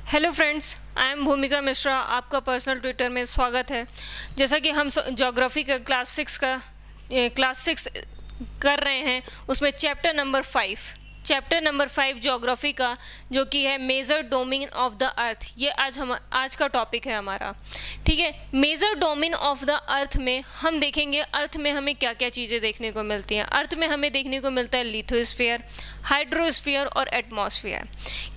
Hello friends, I am भूमिका मिश्रा। आपका personal Twitter में स्वागत है। जैसा कि हम ज्योग्राफी का क्लास सिक्स कर रहे हैं, उसमें चैप्टर नंबर 5 ज्योग्राफी का, जो कि है major domain of the earth, ये आज का टॉपिक है हमारा। ठीक है, major domain of the earth में हम देखेंगे अर्थ में हमें क्या क्या चीज़ें देखने को मिलती हैं। अर्थ में हमें देखने को मिलता है लिथोस्फीयर, हाइड्रोस्फीयर और एटमॉस्फेयर।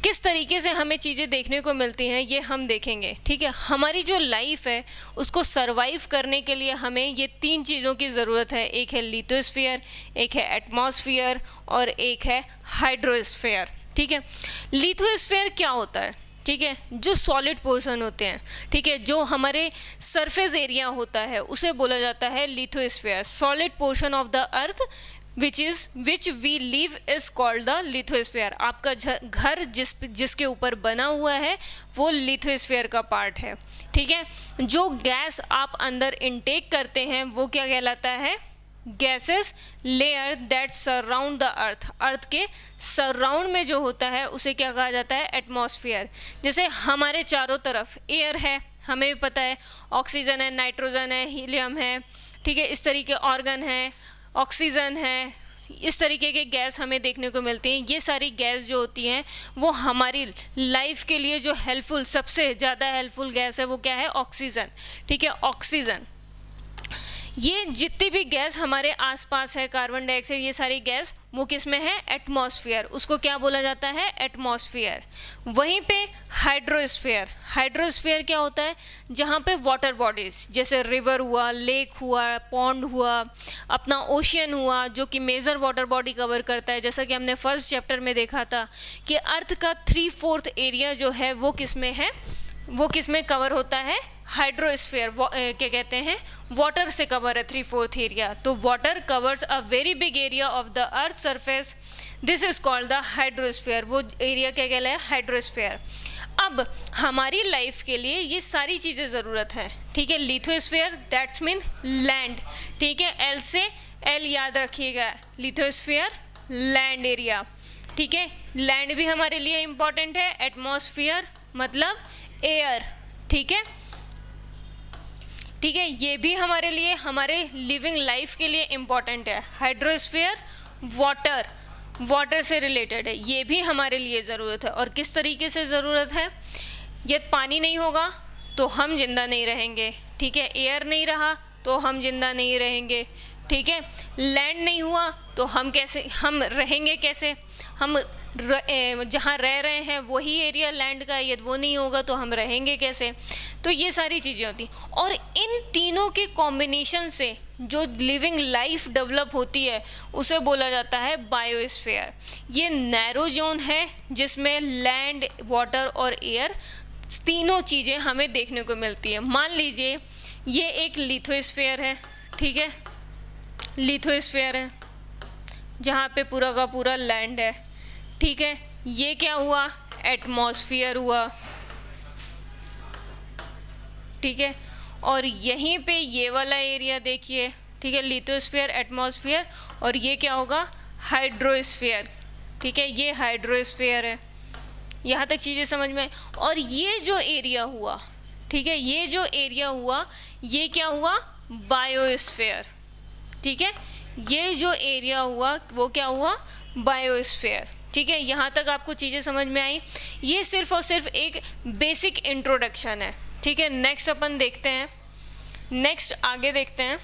किस तरीके से हमें चीज़ें देखने को मिलती हैं ये हम देखेंगे। ठीक है, हमारी जो लाइफ है उसको सरवाइव करने के लिए हमें ये 3 चीज़ों की ज़रूरत है। एक है लिथोस्फीयर, एक है एटमॉस्फेयर और एक है हाइड्रोस्फीयर। ठीक है, लिथोस्फीयर क्या होता है? ठीक है, जो सॉलिड पोर्शन होते हैं, ठीक है, जो हमारे सरफेस एरिया होता है उसे बोला जाता है lithosphere. Solid portion of the earth which we live is called the lithosphere. आपका घर जिसके ऊपर बना हुआ है वो लिथोस्फीयर का पार्ट है। ठीक है, जो गैस आप अंदर इनटेक करते हैं वो क्या कहलाता है? Gases layer that surround the earth. Earth के सराउंड में जो होता है उसे क्या कहा जाता है? एटमॉस्फेयर। जैसे हमारे चारों तरफ एयर है, हमें भी पता है, ऑक्सीजन है, नाइट्रोजन है, हीलियम है, ठीक है, इस तरीके ऑर्गन है, ऑक्सीजन है, इस तरीके के गैस हमें देखने को मिलती हैं। ये सारी गैस जो होती हैं वो हमारी लाइफ के लिए जो हेल्पफुल, सबसे ज़्यादा हेल्पफुल गैस है वो क्या है? ऑक्सीजन। ठीक है, ऑक्सीजन। ये जितनी भी गैस हमारे आसपास है, कार्बन डाइऑक्साइड, ये सारी गैस वो किस में है? एटमॉस्फेयर। उसको क्या बोला जाता है? एटमॉस्फेयर। वहीं पे हाइड्रोस्फीयर। हाइड्रोस्फीयर क्या होता है? जहाँ पे वाटर बॉडीज जैसे रिवर हुआ, लेक हुआ, पॉन्ड हुआ, अपना ओशियन हुआ, जो कि मेजर वाटर बॉडी कवर करता है। जैसा कि हमने फर्स्ट चैप्टर में देखा था कि अर्थ का 3/4 एरिया जो है वो किस में है? वो किस में कवर होता है? हाइड्रोस्फीयर। क्या कहते हैं? वाटर से कवर है 3/4 एरिया। तो water covers a very big area of the earth surface, this is called the hydrosphere. वो एरिया क्या कहलाता है? हाइड्रोस्फीयर। अब हमारी लाइफ के लिए ये सारी चीज़ें ज़रूरत है। ठीक है, लिथोस्फीयर दैट्स मीन लैंड। ठीक है, एल से एल याद रखिएगा, लिथोस्फीयर लैंड एरिया। ठीक है, लैंड भी हमारे लिए इम्पॉर्टेंट है। एटमॉस्फेयर मतलब एयर। ठीक है, ठीक है, ये भी हमारे लिए, हमारे लिविंग लाइफ के लिए इम्पॉर्टेंट है। हाइड्रोस्फीयर वाटर से रिलेटेड है, ये भी हमारे लिए ज़रूरत है। और किस तरीके से ज़रूरत है? यदि पानी नहीं होगा तो हम जिंदा नहीं रहेंगे। ठीक है, एयर नहीं रहा तो हम जिंदा नहीं रहेंगे। ठीक है, लैंड नहीं हुआ तो हम रहेंगे कैसे? हम जहाँ रह रहे हैं वही एरिया लैंड का, यदि वो नहीं होगा तो हम रहेंगे कैसे? तो ये सारी चीज़ें होती। और इन तीनों के कॉम्बिनेशन से जो लिविंग लाइफ डेवलप होती है उसे बोला जाता है बायोस्फीयर। ये नैरो जोन है जिसमें लैंड, वाटर और एयर तीनों चीज़ें हमें देखने को मिलती है। मान लीजिए ये एक लिथोस्फीयर है। ठीक है, लिथोस्फीयर है जहाँ पे पूरा का पूरा लैंड है। ठीक है, ये क्या हुआ? एटमॉस्फेयर हुआ। ठीक है, और यहीं पे ये वाला एरिया देखिए। ठीक है, लिथोस्फीयर, एटमॉस्फेयर, और ये क्या होगा? हाइड्रोस्फीयर। ठीक है, ये हाइड्रोस्फीयर है। यहाँ तक चीज़ें समझ में। और ये जो एरिया हुआ, ठीक है, ये जो एरिया हुआ ये क्या हुआ? बायोस्फीयर। ठीक है, ये जो एरिया हुआ वो क्या हुआ? बायोस्फीयर। ठीक है, यहाँ तक आपको चीज़ें समझ में आई। ये सिर्फ और सिर्फ एक बेसिक इंट्रोडक्शन है। ठीक है, नेक्स्ट अपन देखते हैं, नेक्स्ट आगे देखते हैं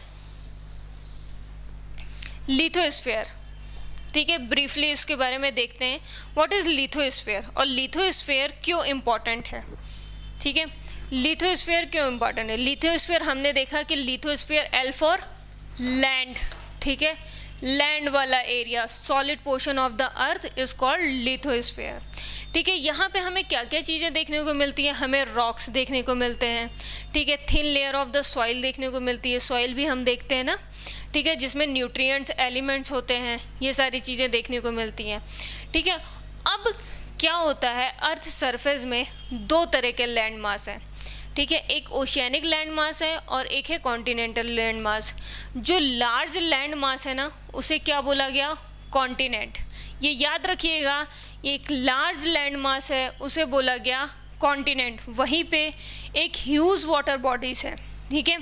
लिथोस्फीयर। ठीक है, ब्रीफली इसके बारे में देखते हैं व्हाट इज़ लिथोस्फीयर और लिथोस्फीयर क्यों इम्पॉर्टेंट है। ठीक है, लिथोस्फीयर क्यों इम्पॉर्टेंट है? लिथोस्फीयर हमने देखा कि लिथोस्फीयर एल फॉर लैंड। ठीक है, लैंड वाला area, solid portion of the earth is called lithosphere. ठीक है, यहाँ पे हमें क्या क्या चीज़ें देखने को मिलती हैं? हमें रॉक्स देखने को मिलते हैं। ठीक है, thin layer of the soil देखने को मिलती है। सॉइल भी हम देखते हैं ना, ठीक है, जिसमें न्यूट्रिएंट्स, एलिमेंट्स होते हैं, ये सारी चीज़ें देखने को मिलती हैं। ठीक है, अब क्या होता है? अर्थ सरफेस में 2 तरह के लैंड मास हैं। ठीक है, एक ओशियनिक लैंड मास है और एक है कॉन्टिनेंटल लैंड मास। जो लार्ज लैंड मास है ना उसे क्या बोला गया? कॉन्टिनेंट। ये याद रखिएगा, एक लार्ज लैंड मास है उसे बोला गया कॉन्टिनेंट, वहीं पे एक ह्यूज वाटर बॉडीज़ है, ठीक है,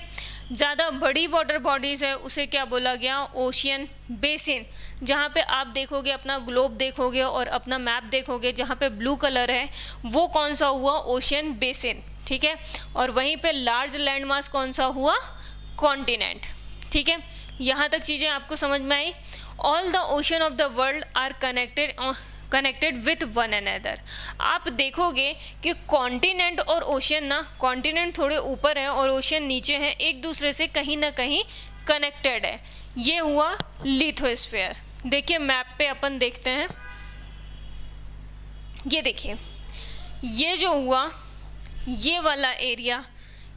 ज़्यादा बड़ी वाटर बॉडीज़ है, उसे क्या बोला गया, ओशियन बेसिन। जहाँ पे आप देखोगे, अपना ग्लोब देखोगे और अपना मैप देखोगे, जहाँ पे ब्लू कलर है वो कौन सा हुआ, ओशियन बेसिन, ठीक है, और वहीं पे लार्ज लैंड मास कौन सा हुआ, कॉन्टिनेंट, ठीक है। यहाँ तक चीज़ें आपको समझ में आई। All the ocean of the world are connected with one another. आप देखोगे कि कॉन्टिनेंट और ओशन ना, कॉन्टिनेंट थोड़े ऊपर है और ओशन नीचे है, एक दूसरे से कहीं ना कहीं कनेक्टेड है। ये हुआ लिथोस्फीयर। देखिए मैप पे अपन देखते हैं, ये देखिए, ये जो हुआ, ये वाला एरिया,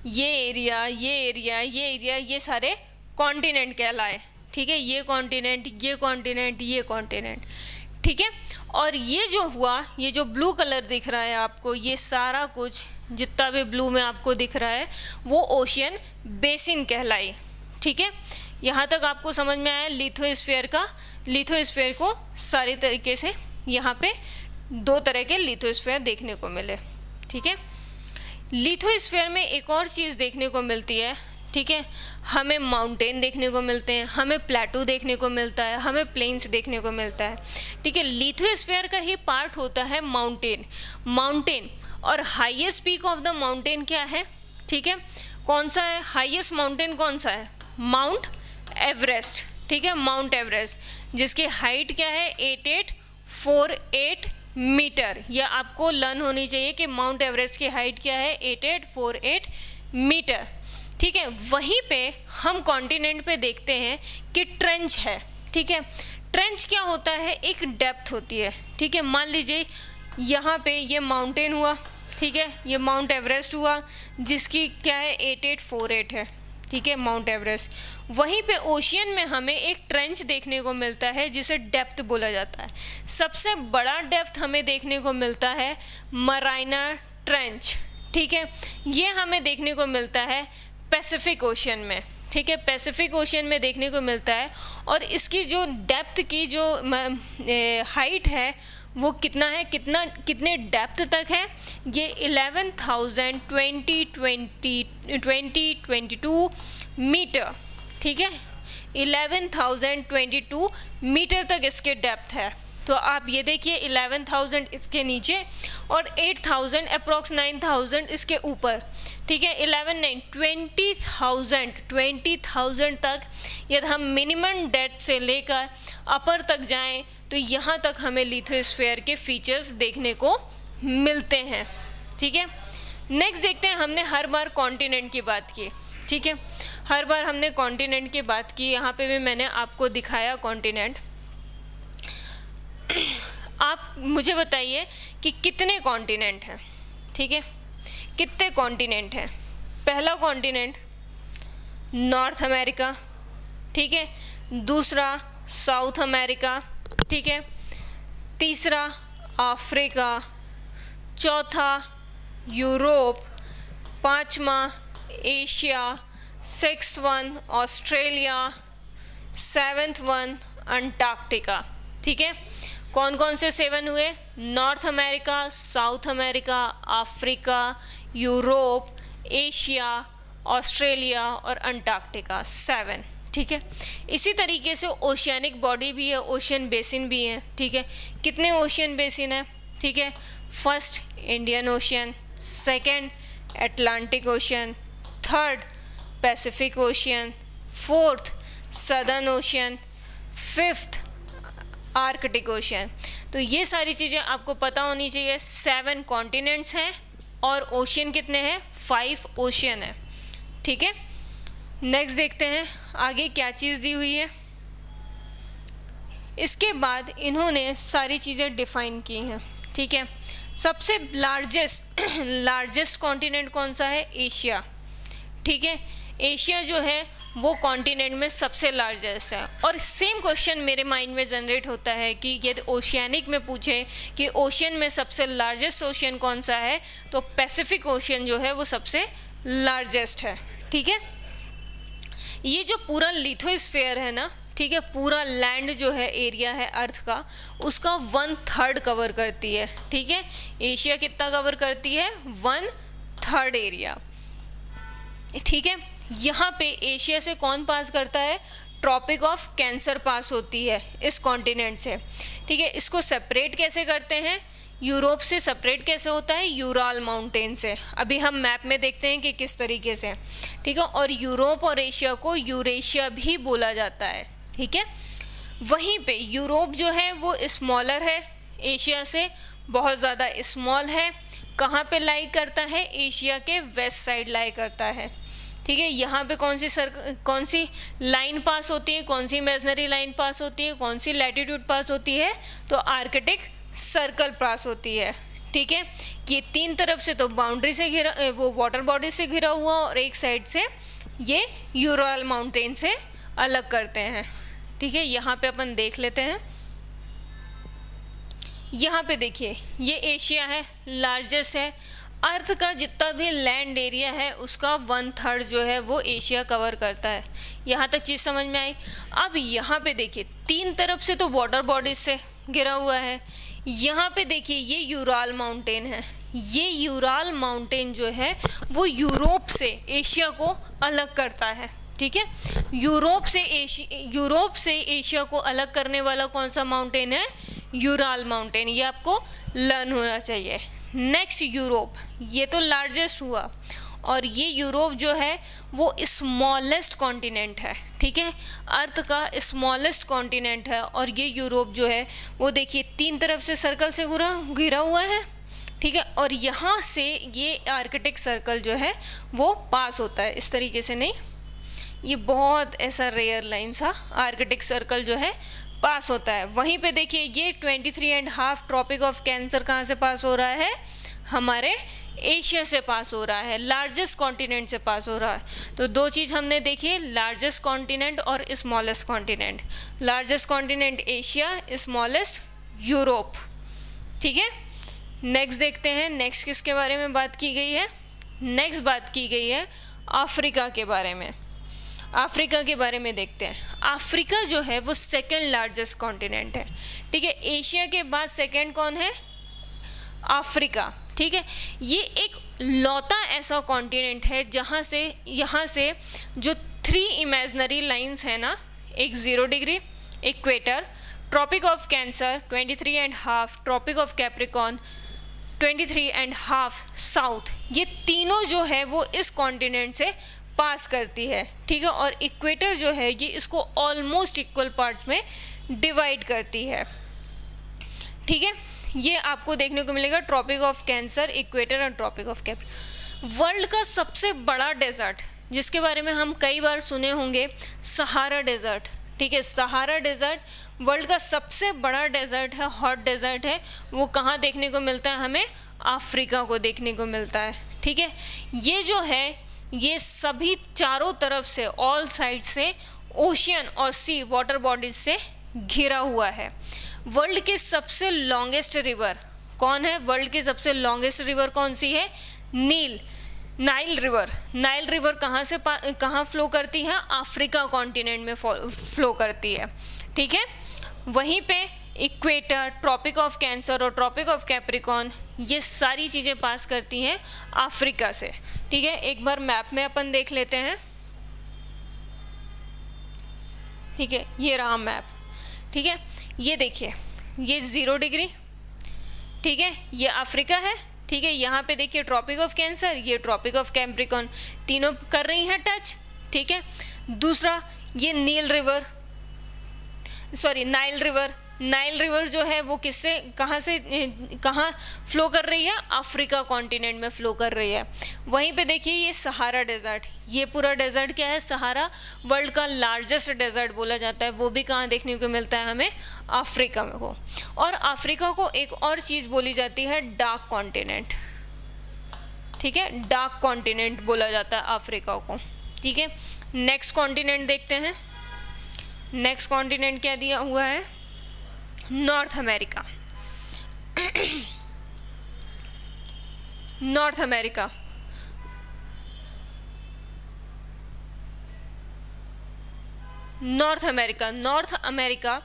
ये एरिया, ये एरिया, ये एरिया, ये सारे कॉन्टिनेंट कहलाए, ठीक है, ये कॉन्टिनेंट, ये कॉन्टिनेंट, ये कॉन्टिनेंट, ठीक है। और ये जो हुआ, ये जो ब्लू कलर दिख रहा है आपको, ये सारा कुछ जितना भी ब्लू में आपको दिख रहा है वो ओशियन बेसिन कहलाई, ठीक है। यहाँ तक आपको समझ में आया लिथोस्फीयर का। लिथोस्फीयर को सारी तरीके से यहाँ पे दो तरह के लिथोस्फीयर देखने को मिले, ठीक है। लिथोस्फीयर में एक और चीज़ देखने को मिलती है, ठीक है, हमें माउंटेन देखने को मिलते हैं, हमें प्लेटू देखने को मिलता है, हमें प्लेन्स देखने को मिलता है, ठीक है। लिथोस्फीयर का ही पार्ट होता है माउंटेन। माउंटेन और highest peak of the mountain क्या है, ठीक है, कौन सा है, हाईएस्ट माउंटेन कौन सा है, माउंट एवरेस्ट, ठीक है, माउंट एवरेस्ट, जिसकी हाइट क्या है, 8848 मीटर। यह आपको लर्न होनी चाहिए कि माउंट एवरेस्ट की हाइट क्या है, 8848 मीटर, ठीक है। वहीं पे हम कॉन्टिनेंट पे देखते हैं कि ट्रेंच है, ठीक है। ट्रेंच क्या होता है, एक डेप्थ होती है, ठीक है। मान लीजिए यहाँ पे ये माउंटेन हुआ, ठीक है, ये माउंट एवरेस्ट हुआ जिसकी क्या है 8848 है, ठीक है, माउंट एवरेस्ट। वहीं पे ओशियन में हमें एक ट्रेंच देखने को मिलता है जिसे डेप्थ बोला जाता है। सबसे बड़ा डेप्थ हमें देखने को मिलता है मराइना ट्रेंच, ठीक है, ये हमें देखने को मिलता है पैसिफिक ओशियन में, ठीक है, पैसिफिक ओशियन में देखने को मिलता है। और इसकी जो डेप्थ की जो हाइट है वो कितना है, कितने डेप्थ तक है, ये 11,022 मीटर, ठीक है, 11,022 मीटर तक इसके डेप्थ है। तो आप ये देखिए 11,000 इसके नीचे और 8,000 अप्रॉक्स 9,000 इसके ऊपर, ठीक है, 20,000 तक यदि हम मिनिमम डेप्थ से लेकर अपर तक जाएं तो यहाँ तक हमें लिथोस्फीयर के फीचर्स देखने को मिलते हैं, ठीक है। नेक्स्ट देखते हैं, हमने हर बार कॉन्टिनेंट की बात की, ठीक है, हर बार हमने कॉन्टिनेंट की बात की, यहाँ पे भी मैंने आपको दिखाया कॉन्टिनेंट। आप मुझे बताइए कि कितने कॉन्टिनेंट हैं, ठीक है, कितने कॉन्टिनेंट हैं। पहला कॉन्टिनेंट नॉर्थ अमेरिका, ठीक है, दूसरा साउथ अमेरिका, ठीक है, तीसरा अफ्रीका, चौथा यूरोप, पांचवा Asia, 6th one Australia, 7th one Antarctica, ठीक है। कौन कौन से 7 हुए, north America, south America, Africa, Europe, Asia, Australia और अंटार्कटिका, 7, ठीक है। इसी तरीके से ओशियानिक बॉडी भी है, ओशियन बेसिन भी है, ठीक है। कितने ओशियन बेसिन है, ठीक है, first Indian ocean, second Atlantic ocean, third Pacific ocean, fourth southern ocean, fifth Arctic ocean. तो ये सारी चीज़ें आपको पता होनी चाहिए। 7 कॉन्टिनेंट्स हैं और ओशियन कितने हैं, 5 ओशियन है, ठीक है। नेक्स्ट देखते हैं आगे क्या चीज़ दी हुई है। इसके बाद इन्होंने सारी चीज़ें डिफाइन की हैं, ठीक है। सबसे लार्जेस्ट कॉन्टिनेंट कौन सा है, एशिया, ठीक है। एशिया जो है वो कॉन्टिनेंट में सबसे लार्जेस्ट है। और सेम क्वेश्चन मेरे माइंड में जनरेट होता है कि यदि ओशियानिक में पूछे कि ओशियन में सबसे लार्जेस्ट ओशियन कौन सा है, तो पैसिफिक ओशियन जो है वो सबसे लार्जेस्ट है, ठीक है। ये जो पूरा लिथोस्फीयर है ना, ठीक है, पूरा लैंड जो है एरिया है अर्थ का, उसका 1/3 कवर करती है। ठीक है, एशिया कितना कवर करती है? 1/3 एरिया। ठीक है, यहाँ पे एशिया से कौन पास करता है? ट्रॉपिक ऑफ कैंसर पास होती है इस कॉन्टिनेंट से। ठीक है, इसको सेपरेट कैसे करते हैं? यूरोप से सेपरेट कैसे होता है? यूराल माउंटेन से। अभी हम मैप में देखते हैं कि किस तरीके से। ठीक है, और यूरोप और एशिया को यूरेशिया भी बोला जाता है। ठीक है, वहीं पे यूरोप जो है वो स्मॉलर है एशिया से, बहुत ज़्यादा स्मॉल है। कहाँ पे लाई करता है? एशिया के वेस्ट साइड लाई करता है। ठीक है, यहाँ पे कौन सी लाइन पास होती है? कौन सी इमेजिनरी लाइन पास होती है? कौन सी लैटिट्यूड पास होती है? तो आर्कटिक सर्कल पास होती है। ठीक है, ये 3 तरफ से तो बाउंड्री से घिरा, वो वाटर बॉडी से घिरा हुआ, और एक साइड से ये यूराल माउंटेन से अलग करते हैं। ठीक है, यहाँ पे अपन देख लेते हैं। यहाँ पे देखिए, ये एशिया है, लार्जेस्ट है। अर्थ का जितना भी लैंड एरिया है उसका 1/3 जो है वो एशिया कवर करता है। यहाँ तक चीज़ समझ में आई? अब यहाँ पे देखिए, 3 तरफ से तो वाटर बॉडीज से घिरा हुआ है। यहाँ पे देखिए, ये यूराल माउंटेन है। ये यूराल माउंटेन जो है वो यूरोप से एशिया को अलग करता है। ठीक है, यूरोप से एशिया को अलग करने वाला कौन सा माउंटेन है? Ural mountain. ये आपको लर्न होना चाहिए। नेक्स्ट यूरोप, ये तो लार्जेस्ट हुआ, और ये यूरोप जो है वो स्मॉलेस्ट कॉन्टिनेंट है। ठीक है, अर्थ का स्मॉलेस्ट कॉन्टिनेंट है, और ये यूरोप जो है वो देखिए 3 तरफ से सर्कल से घिरा हुआ है। ठीक है, और यहाँ से ये आर्कटिक सर्कल जो है वो पास होता है। इस तरीके से नहीं, ये बहुत ऐसा रेयर लाइन सा आर्कटिक सर्कल जो है पास होता है। वहीं पे देखिए, ये 23.5 ट्रॉपिक ऑफ कैंसर कहाँ से पास हो रहा है? हमारे एशिया से पास हो रहा है, लार्जेस्ट कॉन्टिनेंट से पास हो रहा है। तो 2 चीज़ हमने देखी, लार्जेस्ट कॉन्टिनेंट और smallest continent. Largest continent Asia, smallest Europe. ठीक है, नेक्स्ट देखते हैं। नेक्स्ट किसके बारे में बात की गई है? नेक्स्ट बात की गई है अफ्रीका के बारे में। अफ्रीका के बारे में देखते हैं। अफ्रीका जो है वो 2nd लार्जेस्ट कॉन्टिनेंट है। ठीक है, एशिया के बाद 2nd कौन है? अफ्रीका। ठीक है, ये एक लौता ऐसा कॉन्टिनेंट है जहाँ से यहाँ से जो 3 इमेजिनरी लाइंस है ना, एक 0 degree equator, tropic of Cancer 23.5, tropic of Capricorn 23.5 south, ये तीनों जो है वो इस कॉन्टिनेंट से पास करती है। ठीक है, और इक्वेटर जो है ये इसको ऑलमोस्ट इक्वल पार्ट्स में डिवाइड करती है। ठीक है, ये आपको देखने को मिलेगा ट्रॉपिक ऑफ कैंसर, इक्वेटर और ट्रॉपिक ऑफ कैप्रिकॉर्न। वर्ल्ड का सबसे बड़ा डेजर्ट जिसके बारे में हम कई बार सुने होंगे, सहारा डेजर्ट। ठीक है, सहारा डेजर्ट वर्ल्ड का सबसे बड़ा डेजर्ट है, हॉट डेजर्ट है। वो कहाँ देखने को मिलता है? हमें अफ्रीका को देखने को मिलता है। ठीक है, ये जो है ये सभी चारों तरफ से, ऑल साइड से ओशियन और सी वाटर बॉडीज से घिरा हुआ है। वर्ल्ड की सबसे लॉन्गेस्ट रिवर कौन है? वर्ल्ड की सबसे लॉन्गेस्ट रिवर कौन सी है? Nile river. नाइल रिवर कहाँ फ्लो करती है? अफ्रीका कॉन्टिनेंट में फ्लो करती है। ठीक है, वहीं पे इक्वेटर, ट्रॉपिक ऑफ कैंसर और ट्रॉपिक ऑफ कैप्रिकॉर्न, ये सारी चीज़ें पास करती हैं अफ्रीका से। ठीक है, एक बार मैप में अपन देख लेते हैं। ठीक है, ये रहा मैप। ठीक है, ये देखिए, ये 0 डिग्री। ठीक है, ये अफ्रीका है। ठीक है, यहाँ पे देखिए ट्रॉपिक ऑफ कैंसर, ये ट्रॉपिक ऑफ कैप्रिकॉर्न, तीनों कर रही हैं टच। ठीक है, दूसरा ये नाइल रिवर। नाइल रिवर जो है वो कहाँ फ्लो कर रही है? अफ्रीका कॉन्टिनेंट में फ्लो कर रही है। वहीं पे देखिए ये सहारा डेजर्ट, ये पूरा डेजर्ट क्या है? सहारा, वर्ल्ड का लार्जेस्ट डेजर्ट बोला जाता है। वो भी कहाँ देखने को मिलता है हमें? अफ्रीका में को। और अफ्रीका को एक और चीज़ बोली जाती है डार्क कॉन्टिनेंट। ठीक है, डार्क कॉन्टिनेंट बोला जाता है अफ्रीका को। ठीक है, नेक्स्ट कॉन्टिनेंट देखते हैं। नेक्स्ट कॉन्टिनेंट क्या दिया हुआ है? North America. North America north America. North America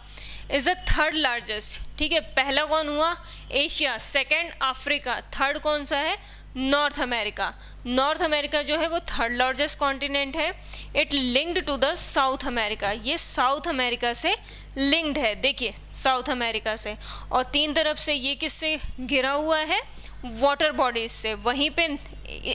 is the third largest, ठीक है। पहला कौन हुआ? एशिया, सेकेंड अफ्रीका, थर्ड कौन सा है? North America. नॉर्थ अमेरिका जो है वो थर्ड लार्जेस्ट कॉन्टिनेंट है। It linked to the South America, ये साउथ अमेरिका से लिंक्ड है, देखिए साउथ अमेरिका से। और तीन तरफ से ये किससे घिरा हुआ है? वाटर बॉडीज से। वहीं पे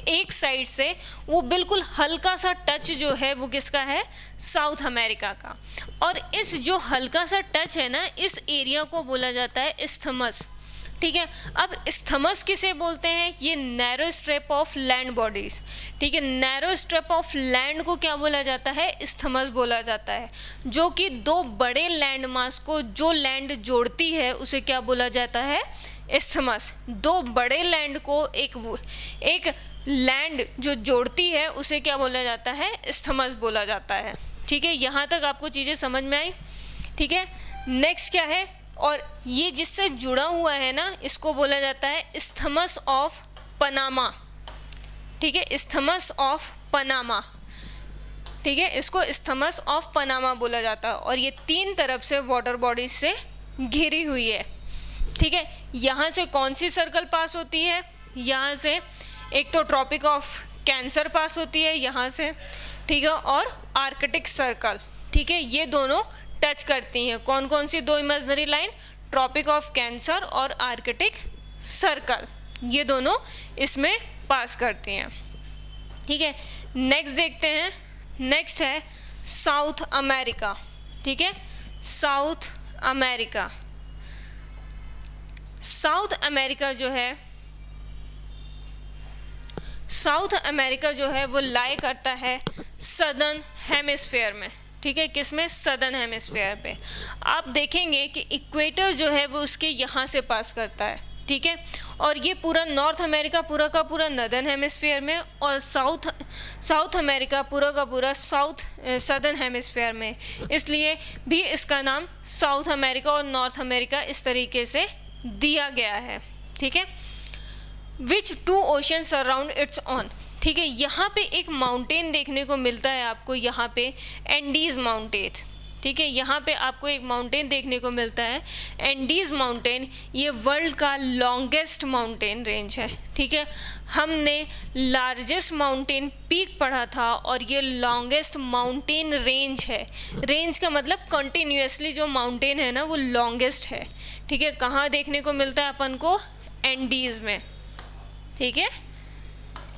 एक साइड से वो बिल्कुल हल्का सा टच जो है वो किसका है? साउथ अमेरिका का। और इस जो हल्का सा टच है ना, इस एरिया को बोला जाता है इस्थमस, ठीक है। अब इस्थमस किसे बोलते हैं? ये narrow strip of land bodies, ठीक है। नैरो स्ट्रिप ऑफ लैंड को क्या बोला जाता है? इस्थमस बोला जाता है। जो कि दो बड़े लैंड मास को जो लैंड जोड़ती है उसे क्या बोला जाता है? इस्थमस। दो बड़े लैंड को एक लैंड जो जोड़ती है उसे क्या बोला जाता है? इस्थमस बोला जाता है, ठीक है। यहाँ तक आपको चीज़ें समझ में आई, ठीक है। नेक्स्ट क्या है? और ये जिससे जुड़ा हुआ है ना, इसको बोला जाता है इस्थमस ऑफ पनामा, ठीक है। इस्थमस ऑफ पनामा, ठीक है, इसको इस्थमस ऑफ पनामा बोला जाता है। और ये तीन तरफ से वाटर बॉडीज से घिरी हुई है, ठीक है। यहाँ से कौन सी सर्कल पास होती है? यहाँ से एक तो ट्रॉपिक ऑफ कैंसर पास होती है यहाँ से, ठीक है, और आर्कटिक सर्कल, ठीक है। ये दोनों टच करती हैं। कौन कौन सी दो imaginary line? Tropic of Cancer और आर्कटिक सर्कल, ये दोनों इसमें पास करती हैं, ठीक है। नेक्स्ट देखते हैं। नेक्स्ट है साउथ अमेरिका, ठीक है। साउथ अमेरिका, साउथ अमेरिका जो है, साउथ अमेरिका जो है वो लाई करता है सदर्न हेमिस्फीयर में, ठीक है। किसमें? सदर्न हेमिस्फीयर पे। आप देखेंगे कि इक्वेटर जो है वो उसके यहाँ से पास करता है, ठीक है। और ये पूरा नॉर्थ अमेरिका पूरा का पूरा नदर्न हेमिस्फीयर में, और साउथ अमेरिका पूरा का पूरा सदर्न हेमिस्फीयर में। इसलिए भी इसका नाम साउथ अमेरिका और नॉर्थ अमेरिका इस तरीके से दिया गया है, ठीक है। Which two ocean surround its on, ठीक है। यहाँ पे एक माउंटेन देखने को मिलता है आपको, यहाँ पे एंडीज माउंटेन, ठीक है। यहाँ पे आपको एक माउंटेन देखने को मिलता है एंडीज माउंटेन। ये वर्ल्ड का लॉन्गेस्ट माउंटेन रेंज है, ठीक है। हमने लार्जेस्ट माउंटेन पीक पढ़ा था और ये लॉन्गेस्ट माउंटेन रेंज है। रेंज का मतलब कंटिन्यूसली जो माउंटेन है ना वो लॉन्गेस्ट है, ठीक है। कहाँ देखने को मिलता है अपन को? एंडीज में, ठीक है।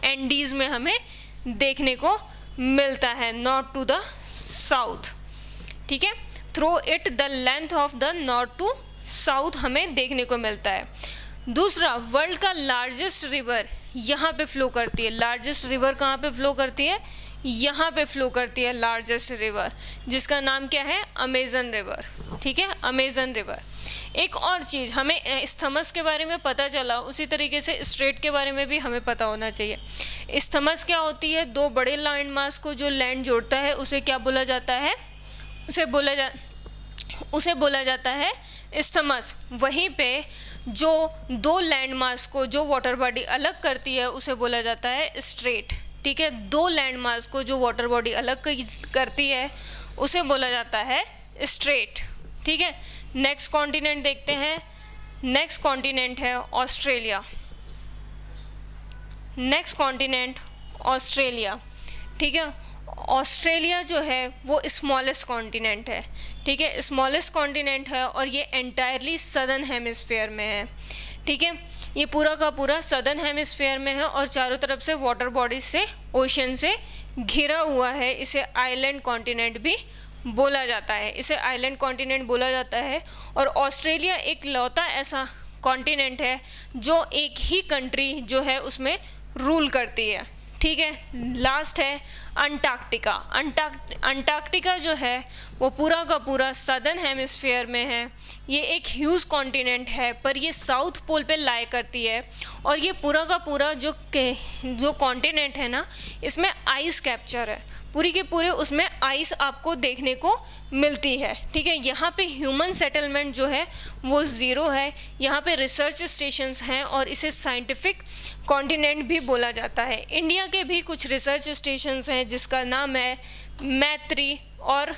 एंडीज में हमें देखने को मिलता है, नॉर्थ टू द साउथ, ठीक है। Through it the length of the north to south हमें देखने को मिलता है। दूसरा, वर्ल्ड का लार्जेस्ट रिवर यहाँ पे फ्लो करती है। लार्जेस्ट रिवर कहाँ पे फ्लो करती है? यहाँ पे फ्लो करती है लार्जेस्ट रिवर, जिसका नाम क्या है? अमेजन रिवर, ठीक है, अमेजन रिवर। एक और चीज़, हमें इस्थमस के बारे में पता चला, उसी तरीके से स्ट्रेट के बारे में भी हमें पता होना चाहिए। इस्थमस क्या होती है? दो बड़े लैंड मास को जो लैंड जोड़ता है उसे क्या बोला जाता है? उसे बोला जाता है इस्थमस। वहीं पे जो दो लैंड मास को जो वाटर बॉडी अलग करती है उसे बोला जाता है स्ट्रेट, ठीक है। दो लैंड मास को जो वाटर बॉडी अलग करती है उसे बोला जाता है स्ट्रेट, ठीक है। नेक्स्ट कॉन्टिनेंट देखते हैं। नेक्स्ट कॉन्टिनेंट है ऑस्ट्रेलिया। नेक्स्ट कॉन्टिनेंट ऑस्ट्रेलिया, ठीक है। ऑस्ट्रेलिया जो है वो स्मॉलेस्ट कॉन्टिनेंट है, ठीक है, स्मॉलेस्ट कॉन्टिनेंट है और ये एंटायरली सदर्न हेमिस्फीयर में है, ठीक है। ये पूरा का पूरा सदर्न हेमिस्फीयर में है और चारों तरफ से वाटर बॉडीज से, ओशन से घिरा हुआ है। इसे आइलैंड कॉन्टिनेंट भी बोला जाता है, इसे आइलैंड कॉन्टिनेंट बोला जाता है। और ऑस्ट्रेलिया एक लौता ऐसा कॉन्टिनेंट है जो एक ही कंट्री जो है उसमें रूल करती है, ठीक है। लास्ट है अंटार्कटिका। अंटार्कटिका जो है वो पूरा का पूरा सदर्न हेमिस्फीयर में है। ये एक ह्यूज कॉन्टिनेंट है पर ये साउथ पोल पे लाई करती है और ये पूरा का पूरा जो कॉन्टिनेंट है ना, इसमें आइस कैप्चर है, पूरी के पूरे उसमें आइस आपको देखने को मिलती है, ठीक है। यहाँ पे ह्यूमन सेटलमेंट जो है वो ज़ीरो है। यहाँ पे रिसर्च स्टेशंस हैं और इसे साइंटिफिक कॉन्टिनेंट भी बोला जाता है। इंडिया के भी कुछ रिसर्च स्टेशंस हैं जिसका नाम है मैत्री और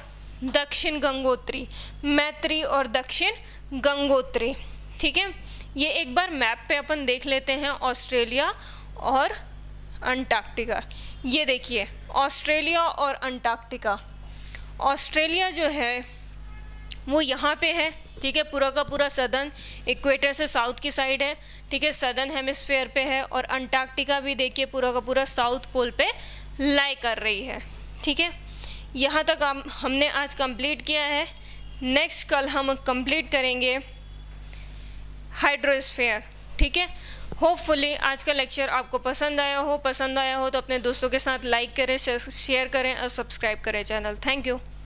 दक्षिण गंगोत्री, मैत्री और दक्षिण गंगोत्री। ठीक है, ये एक बार मैप पे अपन देख लेते हैं ऑस्ट्रेलिया और अंटार्कटिका। ये देखिए ऑस्ट्रेलिया और अंटार्कटिका। ऑस्ट्रेलिया जो है वो यहाँ पे है, ठीक है, पूरा का पूरा सदर्न इक्वेटर से साउथ की साइड है, ठीक है, सदर्न हेमिस्फेयर पे है। और अंटार्कटिका भी देखिए पूरा का पूरा साउथ पोल पे लाई कर रही है। ठीक है, यहाँ तक हमने आज कंप्लीट किया है। नेक्स्ट कल हम कंप्लीट करेंगे हाइड्रोस्फीयर। ठीक है, होपफुली आज का लेक्चर आपको पसंद आया हो तो अपने दोस्तों के साथ लाइक करें, शेयर करें और सब्सक्राइब करें चैनल। Thank you.